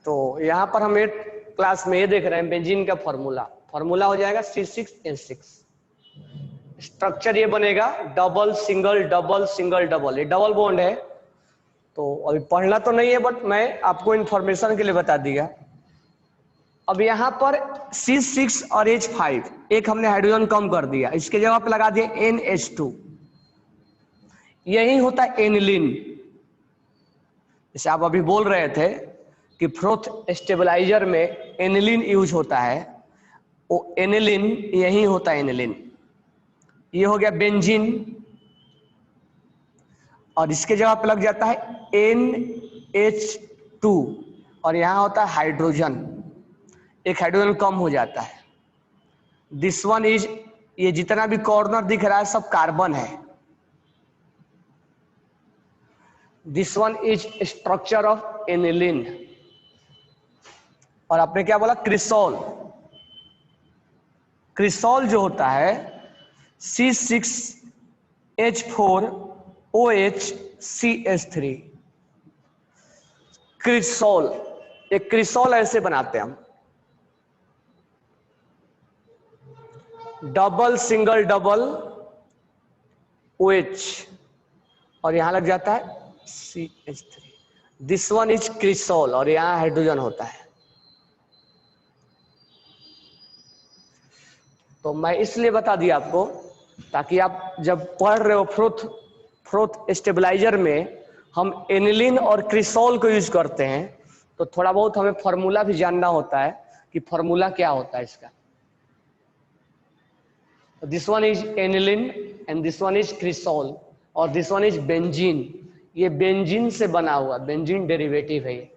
तो यहाँ पर हम क्लास में ये देख रहे हैं बेंजीन का फॉर्मूला हो जाएगा C6H6। स्ट्रक्चर ये बनेगा double single double single double, ये डबल बॉन्ड है। तो अभी पढ़ना तो नहीं है बट मैं आपको इंफॉर्मेशन के लिए बता दिया। अब यहाँ पर C6 और H5 एक हमने हाइड्रोजन कम कर दिया, इसके जगह पे लगा दिया NH2। यही होता है एनिलीन। जैसे आप अभी बोल रहे थे कि फ्रोथ स्टेबलाइजर में एनिलीन यूज होता है, वो एनिलीन यही होता है एनिलीन। ये हो गया बेंजीन और इसके जगह पे लग जाता है NH2 और यहाँ होता है हाइड्रोजन, एक हाइड्रोजन कम हो जाता है। दिस वन इज, ये जितना भी कॉर्नर दिख रहा है सब कार्बन है। This one is structure of aniline. और आपने क्या बोला, क्रिसोल। क्रिसोल जो होता है C6H4OHCH3। क्रिसोल, एक क्रिसोल ऐसे बनाते हैं हम, डबल सिंगल डबल OH और यहां लग जाता है CH3। This one is cresol और यहां हाइड्रोजन होता है। तो मैं इसलिए बता दिया आपको ताकि आप जब पढ़ रहे हो फ्रोथ स्टेबलाइजर में हम एनिलीन और क्रिसोल को यूज करते हैं, तो थोड़ा बहुत हमें फॉर्मूला भी जानना होता है कि फॉर्मूला क्या होता है इसका। This one is aniline and this one is cresol और दिस वन इज बेंजीन। ये बेंजीन से बना हुआ, बेंजीन डेरिवेटिव है ये।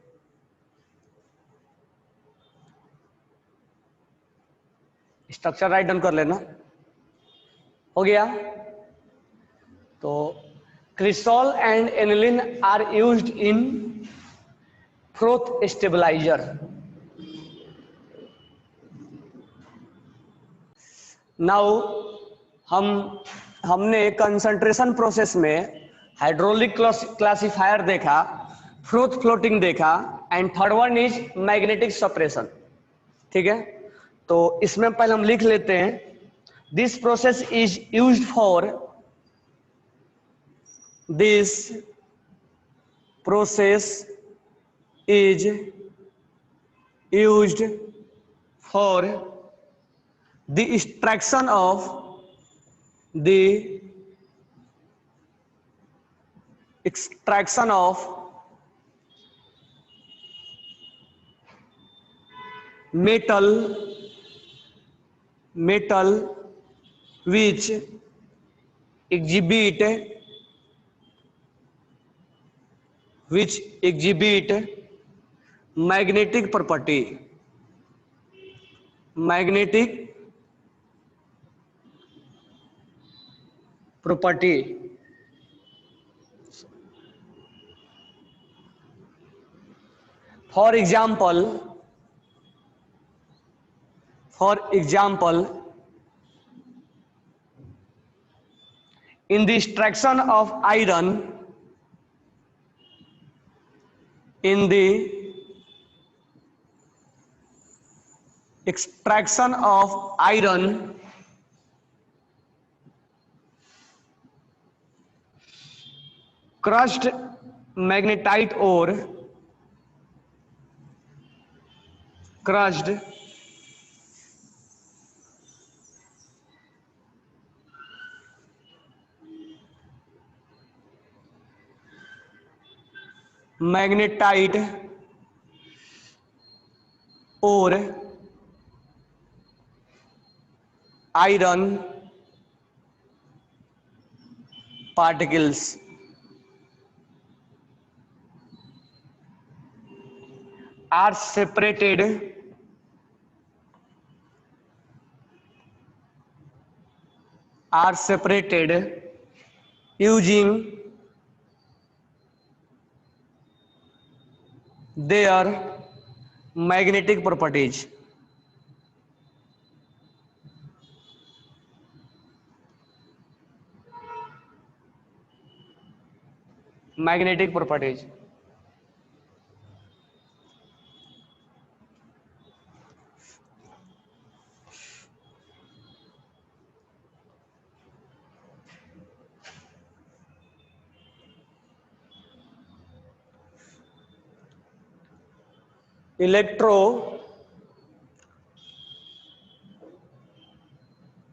स्ट्रक्चर राइट डाउन कर लेना, हो गया। तो cresol and aniline are used in froth stabiliser. Now हमने कंसंट्रेशन प्रोसेस में हाइड्रोलिक क्लासिफायर देखा, फ्रोथ फ्लोटिंग देखा and third one is magnetic separation. ठीक है, तो इसमें पहले हम लिख लेते हैं, this process is used for, this process is used for the extraction of metal which exhibit magnetic property, for example in the extraction of iron, crushed magnetite ore, iron particles are separated using their magnetic properties.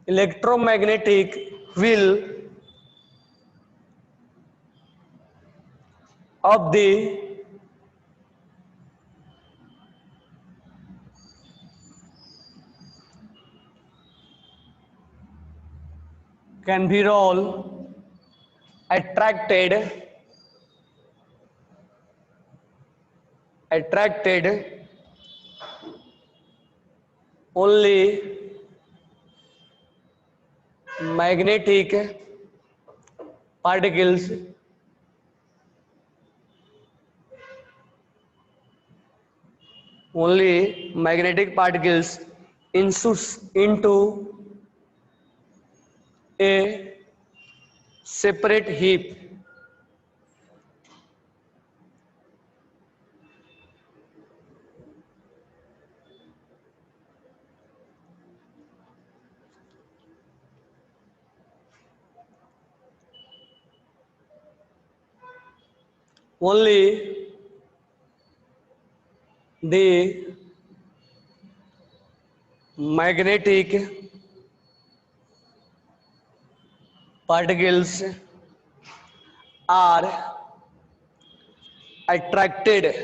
electromagnetic wheel of the Canberol attracted only magnetic particles inserts into a separate heap. Only the magnetic particles are attracted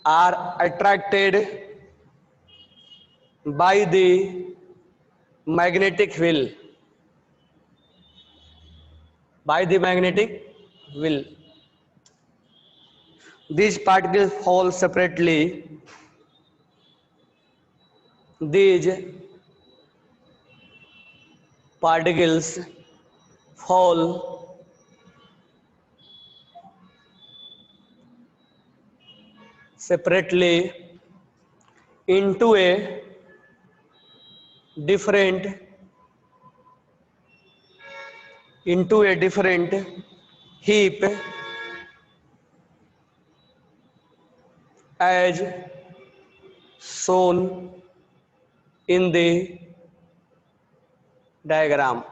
are attracted by the magnetic wheel by the magnetic wheel. These particles fall separately. These particles fall separately into a different heap as shown in the diagram.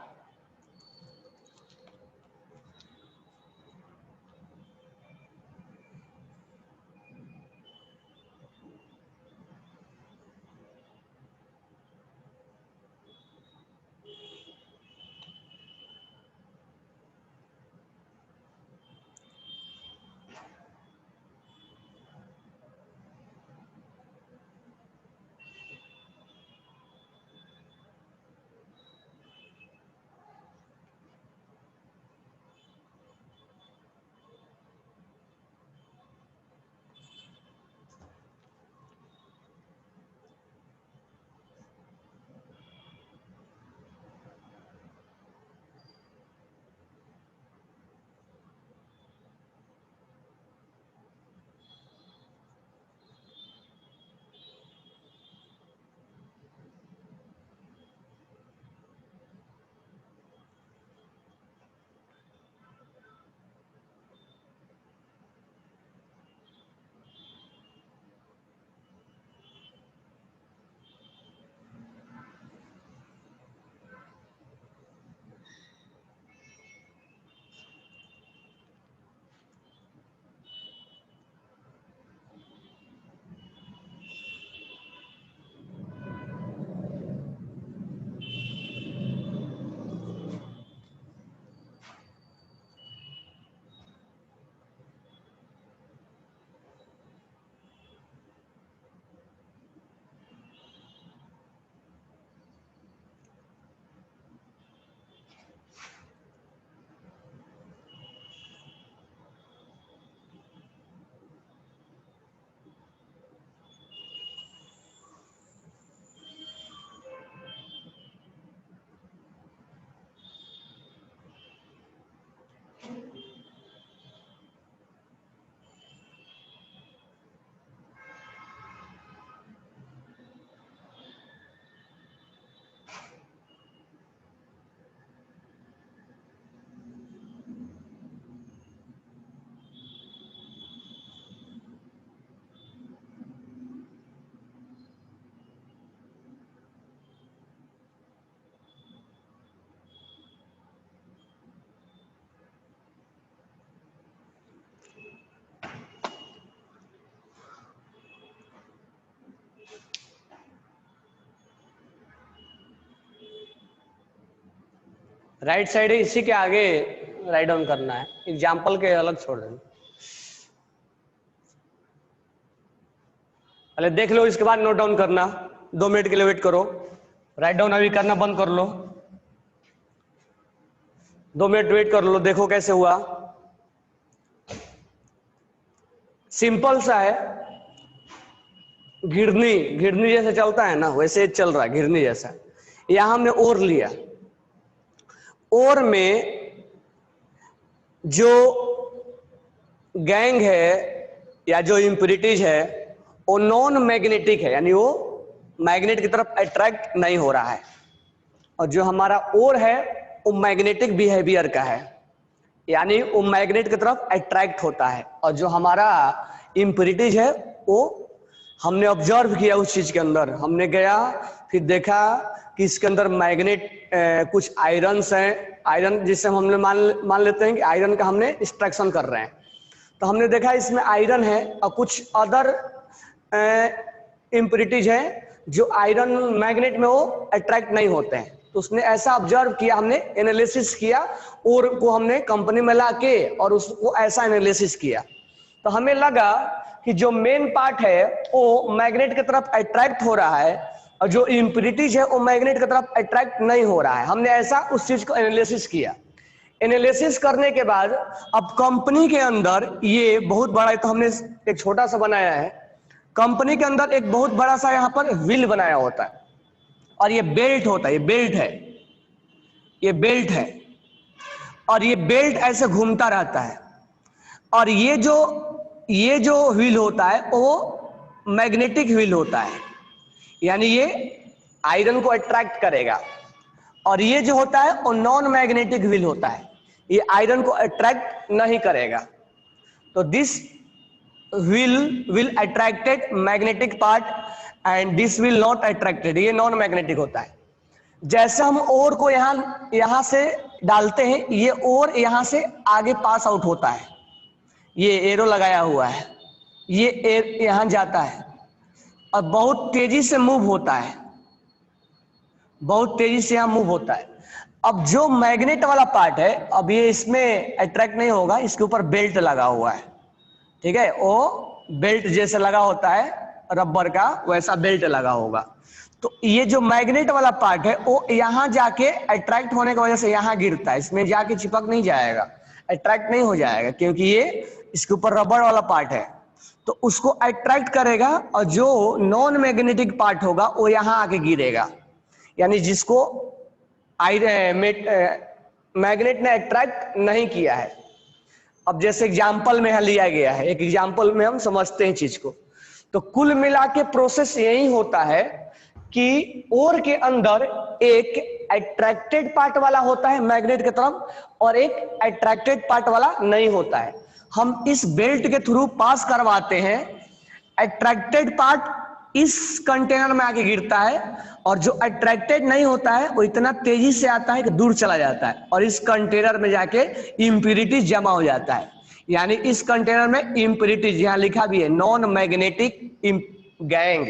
Right side है, इसी के आगे write down करना है, example के अलग छोड़ देना। पहले देख लो, इसके बाद नोट डाउन करना। 2 मिनट के लिए वेट करो, राइट डाउन अभी करना बंद कर लो। 2 मिनट वेट कर लो, देखो कैसे हुआ। सिंपल सा है, घिरनी घिरनी जैसे चलता है ना, वैसे चल रहा है घिरनी जैसा। यहां हमने ओर लिया, ओर में जो गैंग है या जो इंप्यूरिटीज है वो नॉन मैग्नेटिक है, यानी वो मैग्नेट की तरफ अट्रैक्ट नहीं हो रहा है। और जो हमारा ओर है वो मैग्नेटिक बिहेवियर का है, यानी वो मैग्नेट की तरफ अट्रैक्ट होता है। और जो हमारा इंप्यूरिटीज है वो हमने ऑब्जर्व किया, उस चीज के अंदर हमने गया, फिर देखा कि इसके अंदर मैग्नेट कुछ आयरन्स हैं, आयरन जिससे हमने मान लेते हैं कि आयरन का हमने एक्सट्रैक्शन कर रहे हैं। तो हमने देखा इसमें आयरन है और कुछ अदर इंप्यूरिटीज है जो आयरन मैग्नेट में वो अट्रैक्ट नहीं होते हैं। तो उसने ऐसा ऑब्जर्व किया, हमने एनालिसिस किया, और को हमने कंपनी में ला के और उसको ऐसा एनालिसिस किया। तो हमें लगा कि जो मेन पार्ट है वो मैग्नेट की तरफ अट्रैक्ट हो रहा है और जो इंप्यूरिटीज है वो मैग्नेट की तरफ अट्रैक्ट नहीं हो रहा है। हमने ऐसा उस चीज को एनालिसिस किया। एनालिसिस करने के बाद अब कंपनी के अंदर ये बहुत बड़ा, तो हमने एक छोटा सा बनाया है, कंपनी के अंदर एक बहुत बड़ा सा यहाँ पर व्हील बनाया होता है और ये बेल्ट होता है, ये बेल्ट है, ये बेल्ट है और ये बेल्ट ऐसे घूमता रहता है। और ये जो व्हील होता है वो मैग्नेटिक व्हील होता है, यानी ये आयरन को अट्रैक्ट करेगा। और ये जो होता है वो नॉन मैग्नेटिक व्हील होता है, ये आयरन को अट्रैक्ट नहीं करेगा। तो this wheel will attracted magnetic part and this will not attracted, ये नॉन मैग्नेटिक होता है। जैसे हम ओर को यहां से डालते हैं, ये ओर यहां से आगे पास आउट होता है, ये एरो लगाया हुआ है, ये यहां जाता है और बहुत तेजी से मूव होता है, बहुत तेजी से यहां मूव होता है। अब जो मैग्नेट वाला पार्ट है, अब ये इसमें अट्रैक्ट नहीं होगा, इसके ऊपर बेल्ट लगा हुआ है, ठीक है, वो बेल्ट जैसे लगा होता है रबर का, वैसा बेल्ट लगा होगा। तो ये जो मैग्नेट वाला पार्ट है वो यहां जाके अट्रैक्ट होने की वजह से यहां गिरता है, इसमें जाके चिपक नहीं जाएगा, अट्रैक्ट नहीं हो जाएगा, क्योंकि ये इसके ऊपर रबर वाला पार्ट है। तो उसको अट्रैक्ट करेगा और जो नॉन मैग्नेटिक पार्ट होगा वो यहां आके गिरेगा, यानी जिसको मैग्नेट ने अट्रैक्ट नहीं किया है। अब जैसे एग्जाम्पल में लिया गया है, एक एग्जाम्पल में हम समझते हैं चीज को। तो कुल मिला के प्रोसेस यही होता है कि ओर के अंदर एक अट्रैक्टेड पार्ट वाला होता है मैग्नेट की तरफ और एक अट्रैक्टेड पार्ट वाला नहीं होता है। हम इस बेल्ट के थ्रू पास करवाते हैं, अट्रैक्टेड पार्ट इस कंटेनर में आके गिरता है और जो अट्रैक्टेड नहीं होता है वो इतना तेजी से आता है कि दूर चला जाता है और इस कंटेनर में जाके इंप्यूरिटीज जमा हो जाता है। यानी इस कंटेनर में इंप्यूरिटीज, यहां लिखा भी है नॉन मैग्नेटिक गैंग,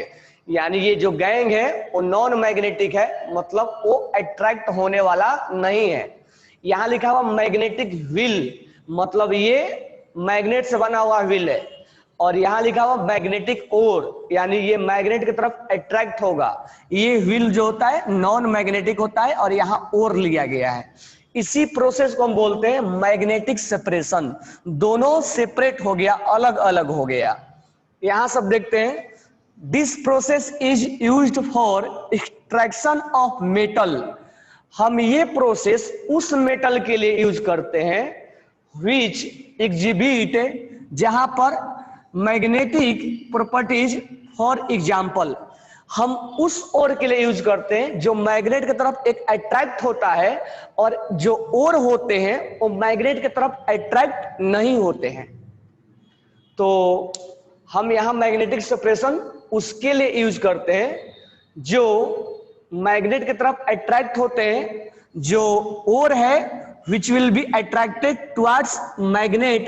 यानी ये जो गैंग है वो नॉन मैग्नेटिक है, मतलब वो अट्रैक्ट होने वाला नहीं है। यहां लिखा हुआ मैग्नेटिक व्हील, मतलब ये मैग्नेट से बना हुआ व्हील है। और यहां लिखा हुआ मैग्नेटिक ओर, यानी ये मैग्नेट की तरफ अट्रैक्ट होगा। ये व्हील जो होता है नॉन मैग्नेटिक होता है और यहां ओर लिया गया है। इसी प्रोसेस को हम बोलते हैं मैग्नेटिक सेपरेशन। दोनों सेपरेट हो गया, अलग अलग हो गया। यहां सब देखते हैं, this process is used for extraction of metal. हम ये प्रोसेस उस मेटल के लिए यूज करते हैं विच एग्जिबिट, जहां पर मैग्नेटिक प्रॉपर्टीज, फॉर एग्जाम्पल हम उस ओर के लिए यूज करते हैं जो मैग्नेट की तरफ एक अट्रैक्ट होता है और जो ओर होते हैं वो मैग्नेट की तरफ अट्रैक्ट नहीं होते हैं। तो हम यहां मैग्नेटिक सेपरेशन उसके लिए यूज करते हैं जो मैग्नेट की तरफ अट्रैक्ट होते हैं, जो ओर है which will be attracted towards magnet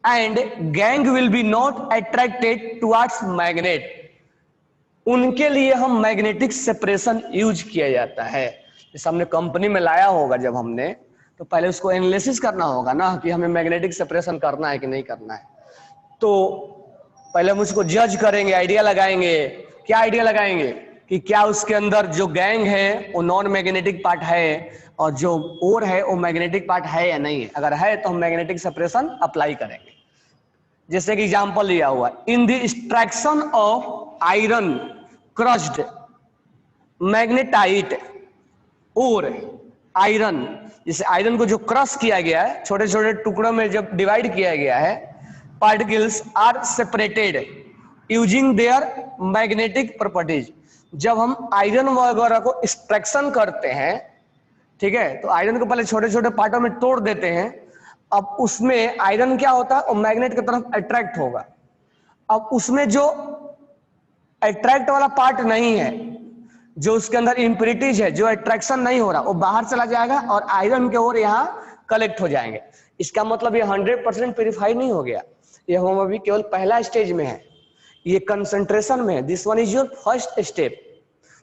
and gang will be not attracted towards magnet, उनके लिए हम मैग्नेटिक सेपरेशन यूज किया जाता है। जैसे हमने कंपनी में लाया होगा जब हमने, तो पहले उसको एनालिसिस करना होगा ना कि हमें मैग्नेटिक सेपरेशन करना है कि नहीं करना है। तो पहले हम उसको जज करेंगे, आइडिया लगाएंगे। क्या आइडिया लगाएंगे कि क्या उसके अंदर जो गैंग है वो नॉन मैग्नेटिक पार्ट है और जो ओर है वो मैग्नेटिक पार्ट है या नहीं है। अगर है तो हम मैग्नेटिक सेपरेशन अप्लाई करेंगे। जैसे कि एग्जांपल लिया हुआ, in the extraction of iron crushed magnetite और आयरन, जैसे आयरन को जो क्रश किया गया है, छोटे छोटे टुकड़ों में जब डिवाइड किया गया है, particles are separated using their magnetic properties. जब हम आयरन वगैरह को एक्सट्रैक्शन करते हैं, ठीक है, तो आयरन को पहले छोटे छोटे पार्टों में तोड़ देते हैं। अब उसमें आयरन क्या होता है, वो मैग्नेट की तरफ अट्रैक्ट होगा। अब उसमें जो अट्रैक्ट वाला पार्ट नहीं है, जो उसके अंदर इंप्योरिटीज है, जो अट्रैक्शन नहीं हो रहा, वो बाहर चला जाएगा और आयरन के ओर यहाँ कलेक्ट हो जाएंगे। इसका मतलब ये 100% प्यूरिफाई नहीं हो गया, ये हम अभी केवल पहला स्टेज में है, ये कंसंट्रेशन में है। This one is your first step.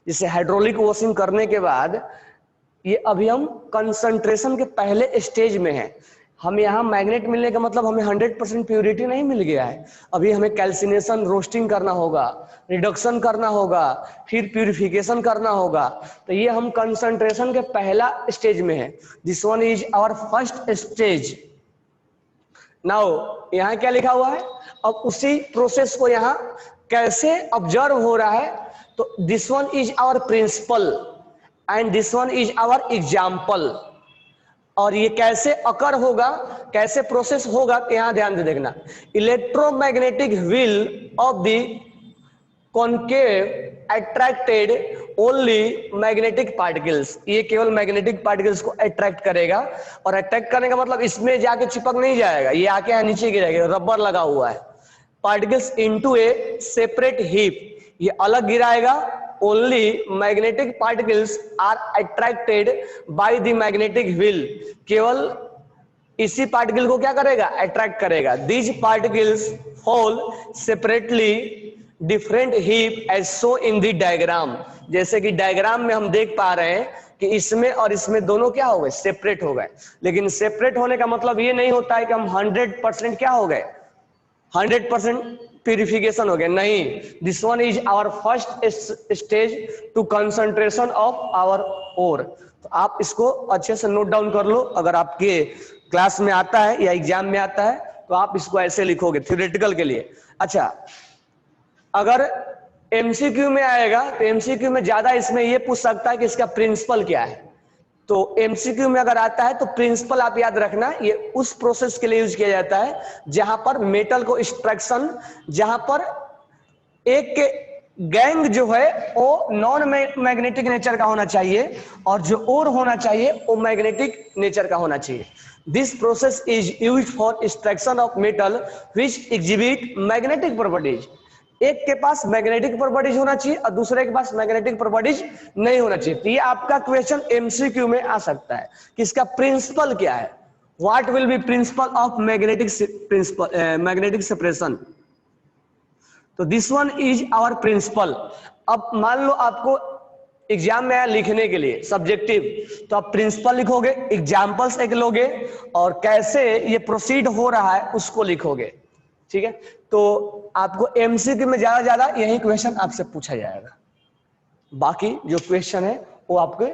जिसे हाइड्रोलिक वॉशिंग करने के बाद ये अभी हम कंसंट्रेशन के पहले स्टेज में है। हम यहाँ मैग्नेट मिलने का मतलब हमें 100% प्योरिटी नहीं मिल गया है, अभी हमें कैल्सिनेशन रोस्टिंग करना होगा, रिडक्शन करना होगा, फिर प्यूरिफिकेशन करना होगा। तो ये हम कंसंट्रेशन के पहला स्टेज में है। This one is our first stage. Now यहाँ क्या लिखा हुआ है, अब उसी प्रोसेस को यहाँ कैसे ऑब्जर्व हो रहा है, तो this one is our principle and this one is our example. और ये कैसे अकर होगा, कैसे प्रोसेस होगा, यहां ध्यान से देखना। Electromagnetic wheel of the concave attracted only magnetic particles. ये केवल मैग्नेटिक पार्टिकल्स को अट्रैक्ट करेगा, और अट्रैक्ट करने का मतलब इसमें जाके चिपक नहीं जाएगा, ये आके यहाँ नीचे गिरेगा, रबर लगा हुआ है। Particles into a separate heap, ये अलग गिराएगा। Only magnetic particles are attracted by the magnetic wheel, केवल इसी पार्टिकल को क्या करेगा, अट्रैक्ट करेगा। These particles fall separately different heap as so in the diagram. जैसे कि डायग्राम में हम देख पा रहे हैं कि इसमें और इसमें दोनों क्या हो गए, सेपरेट हो गए। लेकिन सेपरेट होने का मतलब ये नहीं होता है कि हम 100% क्या हो गए, 100% प्यूरिफिकेशन हो गया, नहीं। This one is our first stage to concentration of our ore. तो आप इसको अच्छे से नोट डाउन कर लो, अगर आपके क्लास में आता है या एग्जाम में आता है तो आप इसको ऐसे लिखोगे थ्योरेटिकल के लिए। अच्छा, अगर एमसीक्यू में आएगा तो एमसीक्यू में ज्यादा इसमें ये पूछ सकता है कि इसका प्रिंसिपल क्या है। तो एमसीक्यू में अगर आता है तो प्रिंसिपल आप याद रखना, ये उस प्रोसेस के लिए यूज किया जाता है जहां पर मेटल को एक्सट्रैक्शन, जहां पर एक गैंग जो है वो नॉन मैग्नेटिक नेचर का होना चाहिए और जो और होना चाहिए वो मैग्नेटिक नेचर का होना चाहिए। This process is used for extraction of metal which exhibit magnetic properties. एक के पास मैग्नेटिक प्रॉपर्टीज होना चाहिए और दूसरे के पास मैग्नेटिक प्रॉपर्टीज नहीं होना चाहिए। तो ये आपका क्वेश्चन एमसीक्यू में आ सकता है कि इसका प्रिंसिपल क्या है, what will be principle of magnetic separation. तो this one is our principle. अब मान लो आपको एग्जाम में आया लिखने के लिए सब्जेक्टिव, तो आप प्रिंसिपल लिखोगे, एग्जाम्पल्स एक लोगे और कैसे ये प्रोसीड हो रहा है उसको लिखोगे, ठीक है। तो आपको एमसीक्यू में ज्यादा यही क्वेश्चन आपसे पूछा जाएगा, बाकी जो क्वेश्चन है वो आपके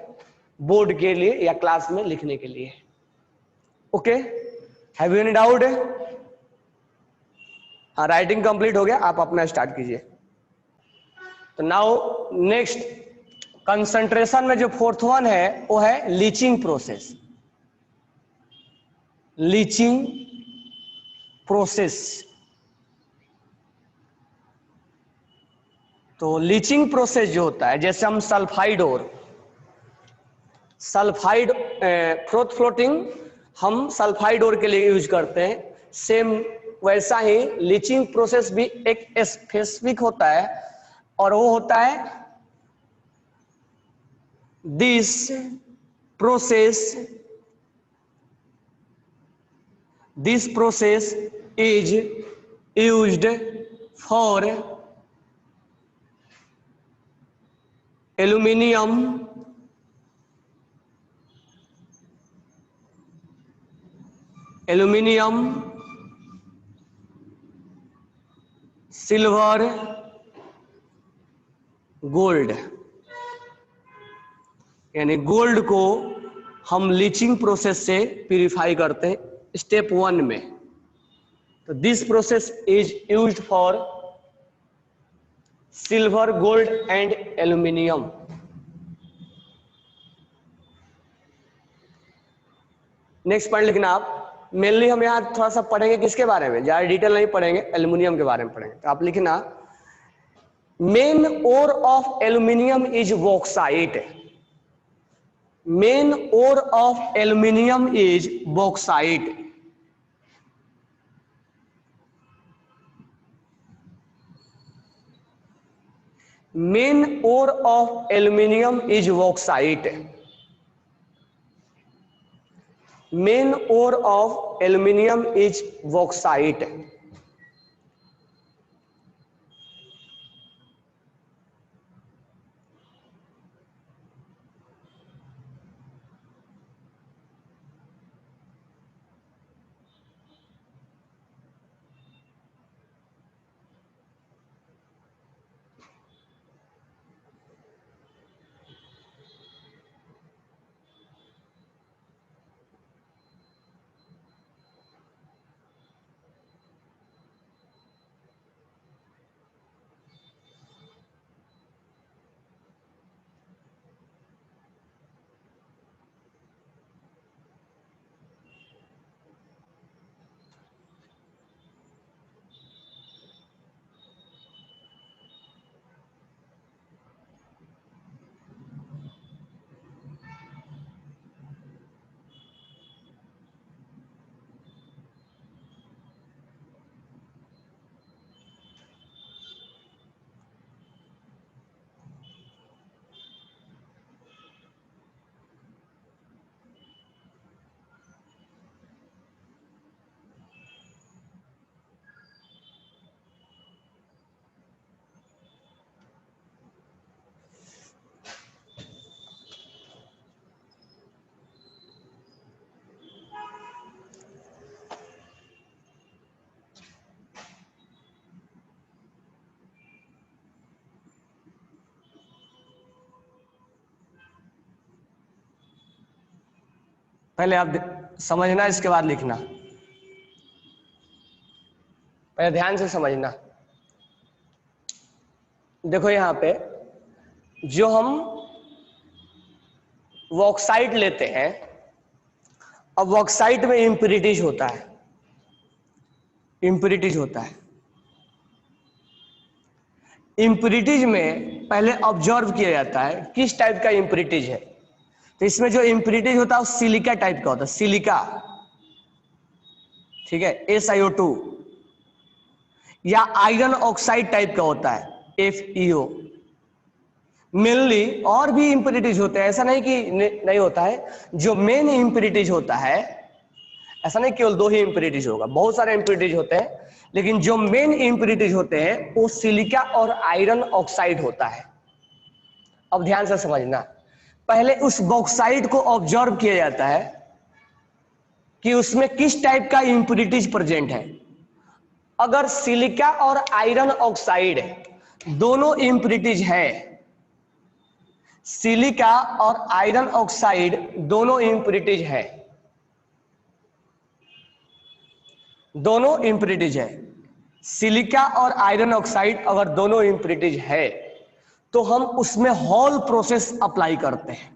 बोर्ड के लिए या क्लास में लिखने के लिए। Okay, have you any doubt? हाँ, राइटिंग कंप्लीट हो गया, आप अपना स्टार्ट कीजिए। तो नाउ नेक्स्ट कंसंट्रेशन में जो फोर्थ वन है वो है लीचिंग प्रोसेस। लीचिंग प्रोसेस, तो लीचिंग प्रोसेस जो होता है, जैसे हम सल्फाइड फ्रोथ फ्लोटिंग हम सल्फाइड ओर के लिए यूज करते हैं, सेम वैसा ही लीचिंग प्रोसेस भी एक स्पेसिफिक होता है और वो होता है this process is used for aluminium aluminium, silver, gold. यानी गोल्ड को हम लीचिंग प्रोसेस से प्यूरिफाई करते हैं स्टेप 1 में। तो this process is used for silver, gold and aluminium. Next point लिखना आप। मेनली हम यहाँ थोड़ा सा पढ़ेंगे किसके बारे में, ज्यादा डिटेल नहीं पढ़ेंगे, एल्यूमिनियम के बारे में पढ़ेंगे। तो आप लिखना main ore of aluminium is bauxite. Main ore of aluminium is bauxite. Main ore of aluminium is bauxite. Main ore of aluminium is bauxite. पहले आप समझना, इसके बाद लिखना। पहले ध्यान से समझना। देखो यहां पे जो हम बॉक्साइट लेते हैं, अब बॉक्साइट में इम्प्यूरिटीज होता है। इम्प्यूरिटीज होता है। इम्प्यूरिटीज में पहले ऑब्जर्व किया जाता है किस टाइप का इम्प्यूरिटीज है। तो इसमें जो इम्प्यूरिटीज होता है वो सिलिका टाइप का होता है, सिलिका, ठीक है, SiO2, या आयरन ऑक्साइड टाइप का होता है, FeO। मेनली और भी इम्प्यूरिटीज होते हैं, ऐसा नहीं कि नहीं होता है। जो मेन इम्प्यूरिटीज होता है, ऐसा नहीं केवल 2 ही इम्प्यूरिटीज होगा, बहुत सारे इम्प्यूरिटीज होते हैं, लेकिन जो मेन इम्प्यूरिटीज होते हैं वो सिलिका और आयरन ऑक्साइड होता है। अब ध्यान से समझना, पहले उस बॉक्साइट को ऑब्जर्व किया जाता है कि उसमें किस टाइप का इम्प्यूरिटीज प्रेजेंट है। अगर सिलिका और आयरन ऑक्साइड दोनों इम्प्यूरिटीज है, सिलिका और आयरन ऑक्साइड दोनों इम्प्यूरिटीज है, दोनों इम्प्यूरिटीज है, सिलिका और आयरन ऑक्साइड अगर दोनों इम्प्यूरिटीज है, तो हम उसमें हॉल प्रोसेस अप्लाई करते हैं।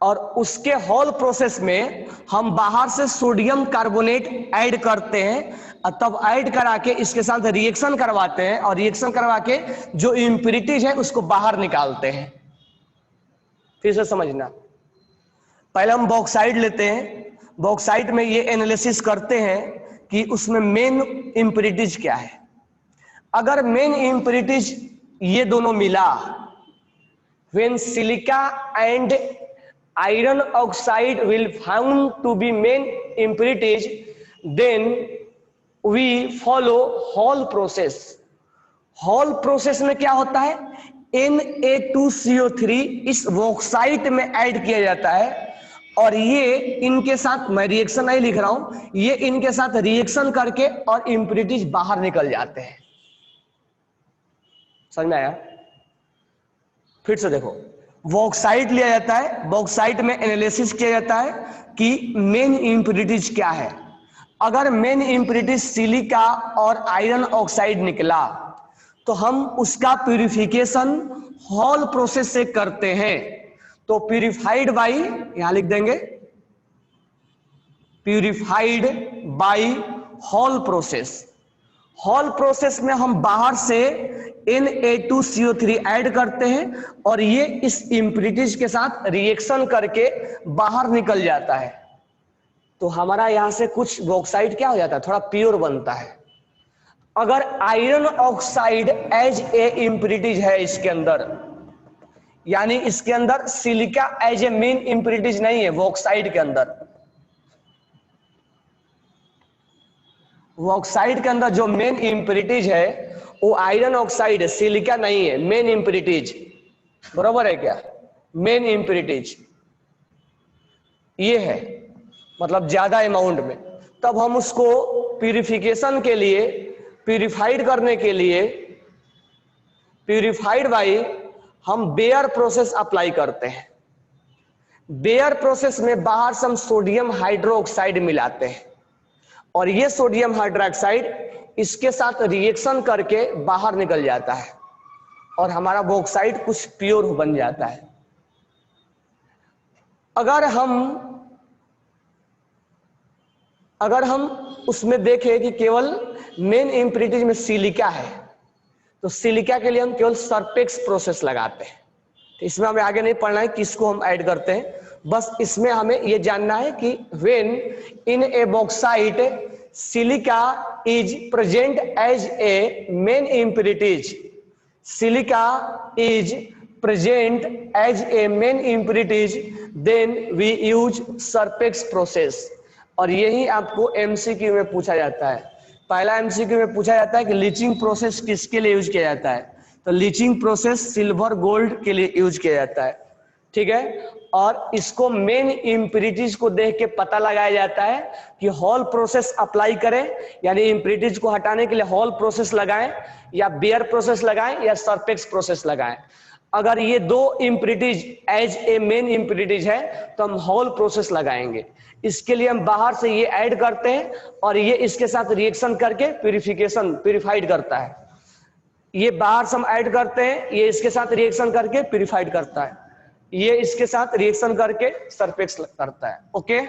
और उसके हॉल प्रोसेस में हम बाहर से सोडियम कार्बोनेट ऐड करते हैं, और तब ऐड करा के इसके साथ रिएक्शन करवाते हैं, और रिएक्शन करवा के जो इम्प्यूरिटीज है उसको बाहर निकालते हैं। फिर से समझना, पहले हम बॉक्साइट लेते हैं, बॉक्साइट में ये एनालिसिस करते हैं कि उसमें मेन इम्प्यूरिटीज क्या है। अगर मेन इम्प्यूरिटीज ये दोनों मिला, when silica and iron oxide will found to be main impurities, then we follow Hall process. Hall process में क्या होता है, Na2CO3 इस बॉक्साइट में ऐड किया जाता है, और ये इनके साथ, मैं रिएक्शन नहीं लिख रहा हूं, ये इनके साथ रिएक्शन करके और इम्प्यूरिटीज बाहर निकल जाते हैं। समझ में आया? फिर से देखो, बॉक्साइट लिया जाता है, बॉक्साइट में एनालिसिस किया जाता है कि मेन इम्प्यूरिटीज क्या है। अगर मेन इम्प्यूरिटीज सिलिका और आयरन ऑक्साइड निकला तो हम उसका प्यूरिफिकेशन हॉल प्रोसेस से करते हैं। तो प्यूरिफाइड बाई, यहां लिख देंगे purified by hall process. Hall process में हम बाहर से Na2CO3 ऐड करते हैं और ये इस इम्प्यूरिटीज के साथ रिएक्शन करके बाहर निकल जाता है। तो हमारा यहां से कुछ बॉक्साइट क्या हो जाता है, थोड़ा प्योर बनता है। अगर iron oxide as a impurities है इसके अंदर, यानी इसके अंदर silica as a main impurities नहीं है, बॉक्साइट के अंदर, बॉक्साइट के अंदर जो मेन इम्प्यूरिटीज है वो आयरन ऑक्साइड है, सिलिका नहीं है। मेन इम्प्यूरिटीज बराबर है क्या? मेन इम्प्यूरिटीज ये है, मतलब ज्यादा अमाउंट में। तब हम उसको प्यूरिफिकेशन के लिए, प्यूरिफाइड करने के लिए, प्यूरिफाइड बाई हम बेयर प्रोसेस अप्लाई करते हैं। बेयर प्रोसेस में बाहर से हम सोडियम हाइड्रोक्साइड मिलाते हैं और ये सोडियम हाइड्रोक्साइड इसके साथ रिएक्शन करके बाहर निकल जाता है और हमारा बॉक्साइट कुछ प्योर बन जाता है। अगर हम उसमें देखें कि केवल मेन इम्प्यूरिटीज में सिलिका है, तो सिलिका के लिए हम केवल सरपेक्स प्रोसेस लगाते हैं। तो इसमें हमें आगे नहीं पढ़ना है किसको हम ऐड करते हैं, बस इसमें हमें यह जानना है कि when in a bauxite silica is present as a main impurities, silica is present as a main impurities, then we use Serpeck's process. और यही आपको एमसीक्यू में पूछा जाता है। पहला एमसीक्यू में पूछा जाता है कि लीचिंग प्रोसेस किसके लिए यूज किया जाता है, तो लीचिंग प्रोसेस सिल्वर गोल्ड के लिए यूज किया जाता है। ठीक है, और इसको मेन इम्प्यूरिटीज को देख के पता लगाया जाता है कि हॉल प्रोसेस अप्लाई करें, यानी इम्प्यूरिटीज को हटाने के लिए हॉल प्रोसेस लगाएं या बेयर प्रोसेस लगाएं या सरपेक्स प्रोसेस लगाएं। अगर ये दो impurities as a main impurities है तो हम हॉल प्रोसेस लगाएंगे। इसके लिए हम बाहर से ये ऐड करते हैं और ये इसके साथ रिएक्शन करके प्यूरिफाइड करता है। ये बाहर से हम ऐड करते हैं, ये इसके साथ रिएक्शन करके प्यूरिफाइड करता है, ये इसके साथ रिएक्शन करके सरफेक्स करता है। ओके,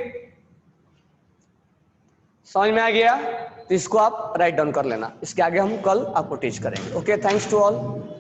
समझ में आ गया? तो इसको आप राइट डाउन कर लेना, इसके आगे हम कल आपको टीच करेंगे। Okay, thanks to all.